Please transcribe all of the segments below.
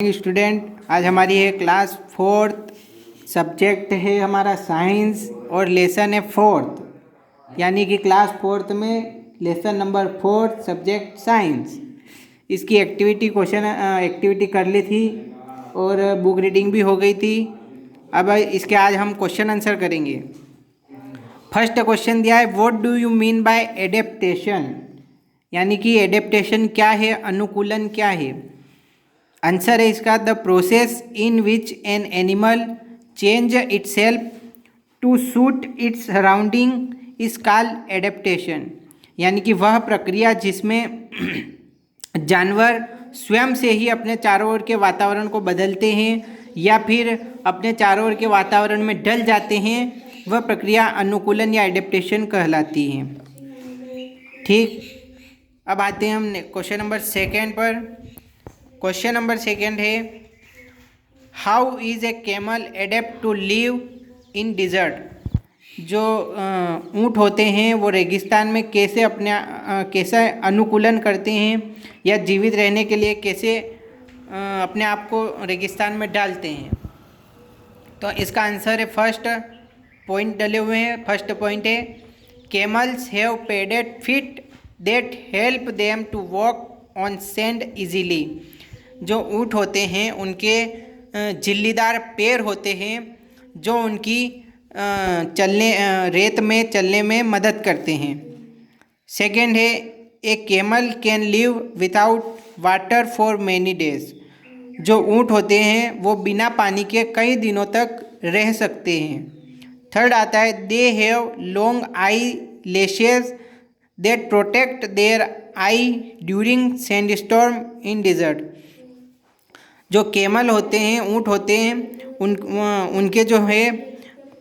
Student, आज हमारी है क्लास फोर्थ। सब्जेक्ट है हमारा साइंस और लेसन है फोर्थ, यानी कि क्लास फोर्थ में लेसन नंबर 4 सब्जेक्ट साइंस। इसकी एक्टिविटी कर ली थी और बुक रीडिंग भी हो गई थी। अब इसके आज हम क्वेश्चन आंसर करेंगे। फर्स्ट क्वेश्चन दिया है, what do you mean by adaptation, यानी कि एडेप्टेशन क्या है, अनुकूलन क्या है। आंसर है इसका, the process in which an animal change itself to suit its surrounding is called adaptation, यानी कि वह प्रक्रिया जिसमें जानवर स्वयं से ही अपने चारों ओर के वातावरण को बदलते हैं या फिर अपने चारों ओर के वातावरण में ढल जाते हैं, वह प्रक्रिया अनुकूलन या एडेप्टेशन कहलाती है। ठीक, अब आते हैं हम क्वेश्चन नंबर 2 पर। क्वेश्चन नंबर 2 है, how is a camel adapt to live in desert. जो ऊँट होते हैं वो रेगिस्तान में कैसे अनुकूलन करते हैं या जीवित रहने के लिए कैसे अपने आप को रेगिस्तान में डालते हैं। तो इसका आंसर है, फर्स्ट पॉइंट डले हुए हैं। फर्स्ट पॉइंट है, camels have padded feet that help them to walk on sand easily. जो ऊँट होते हैं उनके झिल्लीदार पैर होते हैं जो उनकी रेत में चलने में मदद करते हैं। सेकेंड है, a camel can live without water for many days. जो ऊँट होते हैं वो बिना पानी के कई दिनों तक रह सकते हैं। थर्ड आता है, they have long eyelashes that protect their eye during sandstorm in desert. जो कैमल होते हैं, ऊँट होते हैं, उनके जो है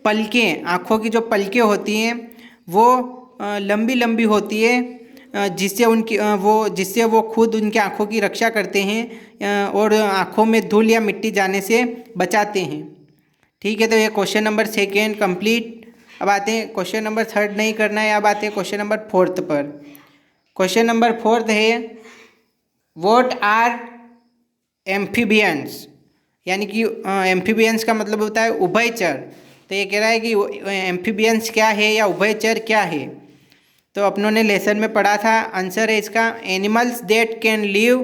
पलकें, आँखों की जो पलकें होती हैं वो लंबी लंबी होती है, जिससे वो खुद उनकी आँखों की रक्षा करते हैं और आँखों में धूल या मिट्टी जाने से बचाते हैं। ठीक है, तो ये क्वेश्चन नंबर 2 कंप्लीट। अब आते हैं क्वेश्चन नंबर 3 नहीं करना है, अब आते हैं क्वेश्चन नंबर 4 पर। क्वेश्चन नंबर 4 है, व्हाट आर एम्फीबियंस, यानी कि एम्फीबियंस का मतलब होता है उभयचर। तो ये कह रहा है कि एम्फीबियंस क्या है या उभयचर क्या है। तो अपनों ने लेसन में पढ़ा था। आंसर है इसका, animals that can live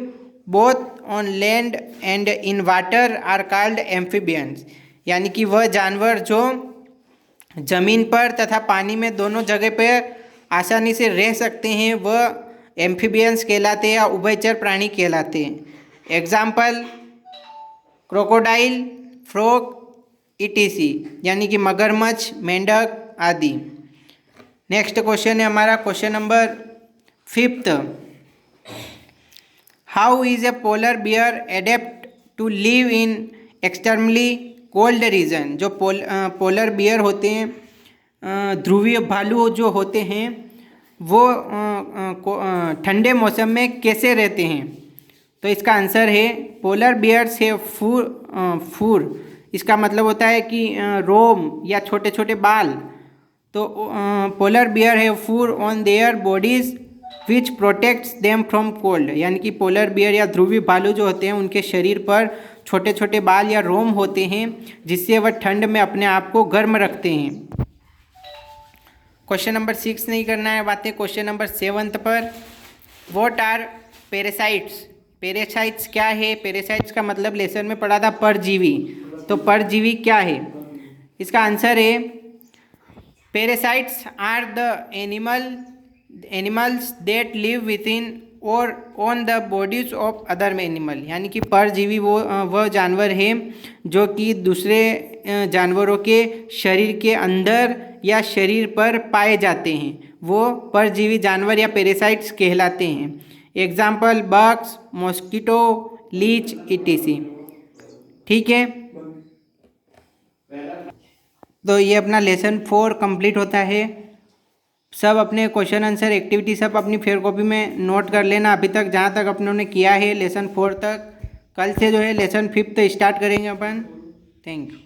both on land and in water are called amphibians, यानी कि वह जानवर जो जमीन पर तथा पानी में दोनों जगह पर आसानी से रह सकते हैं वह एम्फीबियंस कहलाते हैं या उभयचर प्राणी कहलाते हैं। एग्जाम्पल, क्रोकोडाइल, फ्रॉग, ईटीसी, यानी कि मगरमच्छ, मेंढक आदि। नेक्स्ट क्वेश्चन है हमारा question number 5, how is a polar bear adapt to live in extremely cold region. जो पोलर बियर होते हैं, ध्रुवीय भालू जो होते हैं, वो ठंडे मौसम में कैसे रहते हैं। तो इसका आंसर है, पोलर बियर्स है फूर। इसका मतलब होता है कि रोम या छोटे छोटे बाल। तो पोलर बियर है fur on their bodies which protects them from cold, यानी कि पोलर बियर या ध्रुवी भालू जो होते हैं उनके शरीर पर छोटे छोटे बाल या रोम होते हैं जिससे वह ठंड में अपने आप को गर्म रखते हैं। क्वेश्चन नंबर 6 नहीं करना है, बातें क्वेश्चन नंबर 7 पर। What are parasites. पैरासाइट्स क्या है। पैरासाइट्स का मतलब लेसन में पढ़ा था परजीवी। तो परजीवी क्या है, इसका आंसर है, parasites are the animals that live within और on the bodies of other animal, यानी कि परजीवी वह जानवर है जो कि दूसरे जानवरों के शरीर के अंदर या शरीर पर पाए जाते हैं, वो परजीवी जानवर या पैरासाइट्स कहलाते हैं। Example, bugs, mosquito, leech, ETC. ठीक है, तो ये अपना लेसन 4 कंप्लीट होता है। सब अपने क्वेश्चन आंसर एक्टिविटी सब अपनी फेयर कॉपी में नोट कर लेना। अभी तक जहाँ तक अपनों ने किया है लेसन 4 तक। कल से जो है लेसन 5 स्टार्ट करेंगे अपन। Thank you.